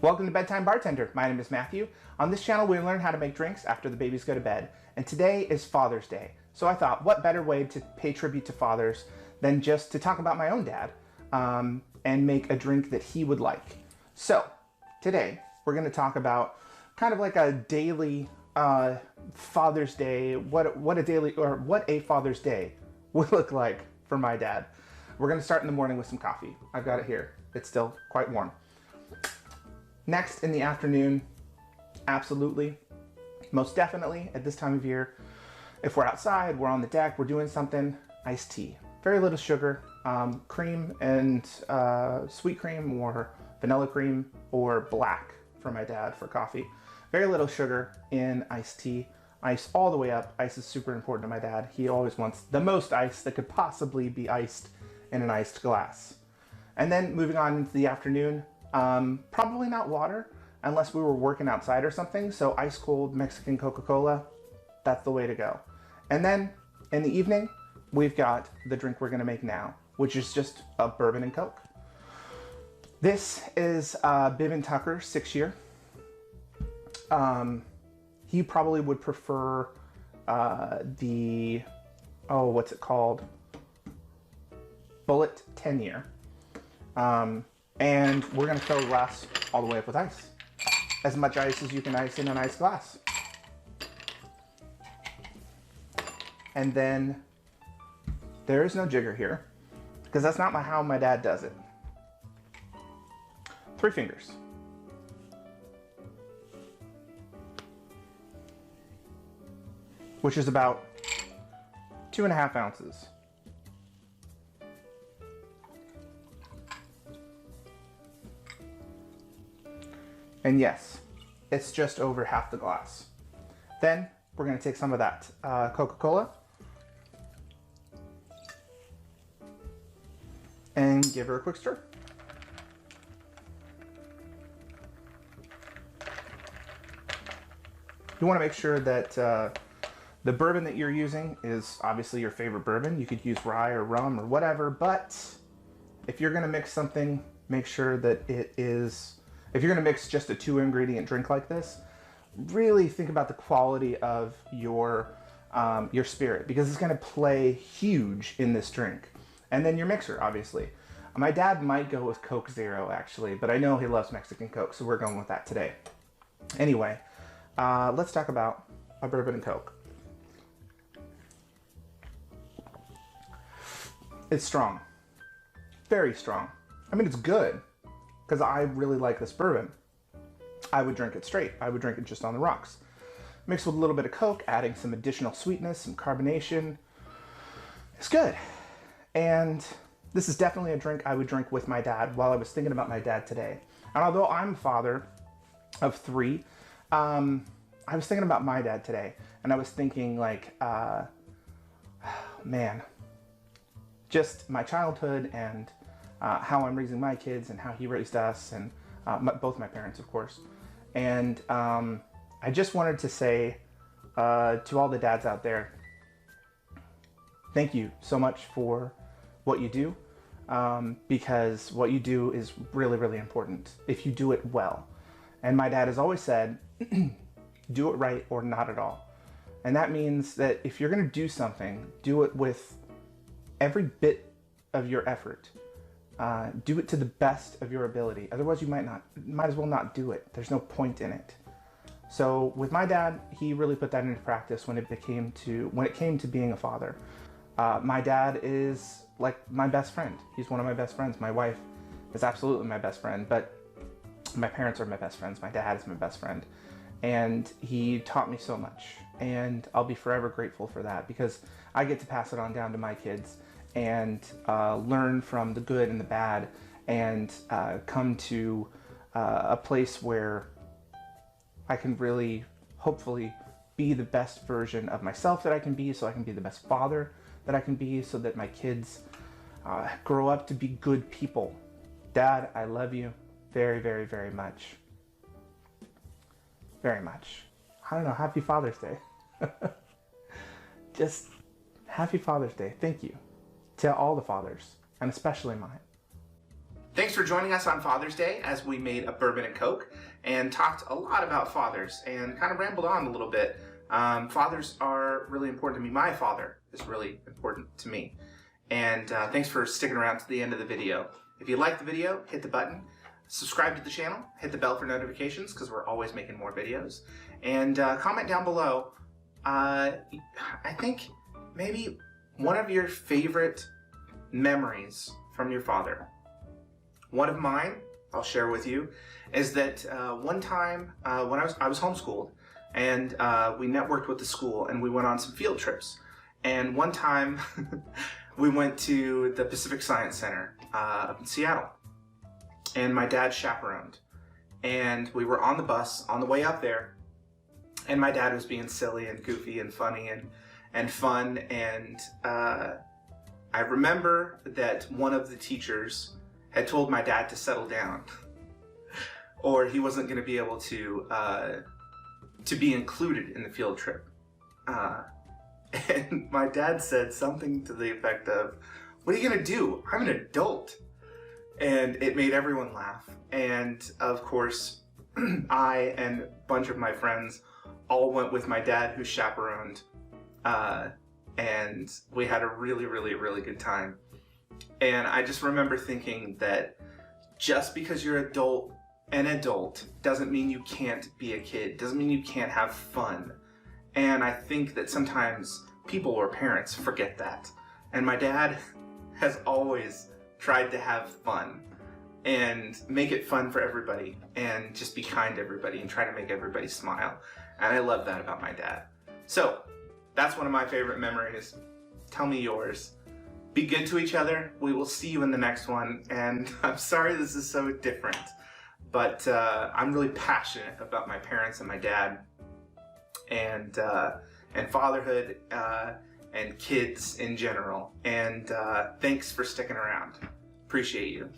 Welcome to Bedtime Bartender. My name is Matthew. On this channel, we learn how to make drinks after the babies go to bed. And today is Father's Day. So I thought, what better way to pay tribute to fathers than just to talk about my own dad and make a drink that he would like. So today, we're going to talk about kind of like a daily Father's Day, what a Father's Day would look like for my dad. We're going to start in the morning with some coffee. I've got it here. It's still quite warm. Next, in the afternoon, absolutely, most definitely, at this time of year, if we're outside, we're on the deck, we're doing something, iced tea. Very little sugar, cream and sweet cream or vanilla cream or black for my dad for coffee. Very little sugar in iced tea. Ice all the way up. Ice is super important to my dad. He always wants the most ice that could possibly be iced in an iced glass. And then moving on into the afternoon, probably not water unless we were working outside or something. So ice cold Mexican Coca-Cola, that's the way to go. And then in the evening, we've got the drink we're gonna make now, which is just a Bourbon and Coke. This is Biv & Tucker 6-year. He probably would prefer what's it called? Bullet 10-year. And we're gonna fill the glass all the way up with ice. As much ice as you can ice in an ice glass. And then there is no jigger here because that's not how my dad does it. 3 fingers. Which is about 2.5 ounces. And yes, it's just over half the glass. Then we're gonna take some of that Coca-Cola and give her a quick stir. You wanna make sure that the bourbon that you're using is obviously your favorite bourbon. You could use rye or rum or whatever, but if you're gonna mix something, make sure that it is, if you're gonna mix just a 2-ingredient drink like this, really think about the quality of your spirit, because it's gonna play huge in this drink. And then your mixer, obviously. My dad might go with Coke Zero actually, but I know he loves Mexican Coke, so we're going with that today. Anyway, let's talk about a Bourbon and Coke. It's strong, very strong. I mean, it's good, because I really like this bourbon. I would drink it straight. I would drink it just on the rocks. Mixed with a little bit of Coke, adding some additional sweetness, some carbonation. It's good. And this is definitely a drink I would drink with my dad while I was thinking about my dad today. And although I'm a father of 3, I was thinking about my dad today. And I was thinking like, man, just my childhood and how I'm raising my kids and how he raised us, and both my parents, of course. And I just wanted to say to all the dads out there, thank you so much for what you do, because what you do is really, really important if you do it well. And my dad has always said, do it right or not at all. And that means that if you're gonna do something, do it with every bit of your effort. Do it to the best of your ability. Otherwise, you might as well not do it. There's no point in it. So with my dad, he really put that into practice when it came to being a father. My dad is like my best friend. He's one of my best friends. My wife is absolutely my best friend, but my parents are my best friends. My dad is my best friend. And he taught me so much. And I'll be forever grateful for that, because I get to pass it on down to my kids and learn from the good and the bad, and come to a place where I can really, hopefully, be the best version of myself that I can be, so I can be the best father that I can be, so that my kids grow up to be good people. Dad, I love you very, very, very much. Very much. I don't know, happy Father's Day. Just happy Father's Day. Thank you to all the fathers, and especially mine. Thanks for joining us on Father's Day as we made a Bourbon and Coke and talked a lot about fathers and kind of rambled on a little bit. Fathers are really important to me. My father is really important to me. And thanks for sticking around to the end of the video. If you like the video, hit the button. Subscribe to the channel. Hit the bell for notifications because we're always making more videos. And comment down below. I think maybe one of your favorite memories from your father. One of mine, I'll share with you, is that one time when I was homeschooled, and we networked with the school, and we went on some field trips. And one time, we went to the Pacific Science Center up in Seattle, and my dad chaperoned. And we were on the bus on the way up there, and my dad was being silly and goofy and funny and fun. And I remember that one of the teachers had told my dad to settle down, or he wasn't going to be able to be included in the field trip. And my dad said something to the effect of, "What are you going to do? I'm an adult." And it made everyone laugh. And of course, I and a bunch of my friends all went with my dad, who chaperoned, and we had a really, really, really good time. And I just remember thinking that just because you're an adult doesn't mean you can't be a kid, doesn't mean you can't have fun. And I think that sometimes people or parents forget that. And my dad has always tried to have fun and make it fun for everybody and just be kind to everybody and try to make everybody smile. And I love that about my dad. So that's one of my favorite memories. Tell me yours. Be good to each other. We will see you in the next one. And I'm sorry this is so different, but I'm really passionate about my parents and my dad and fatherhood and kids in general. And thanks for sticking around. Appreciate you.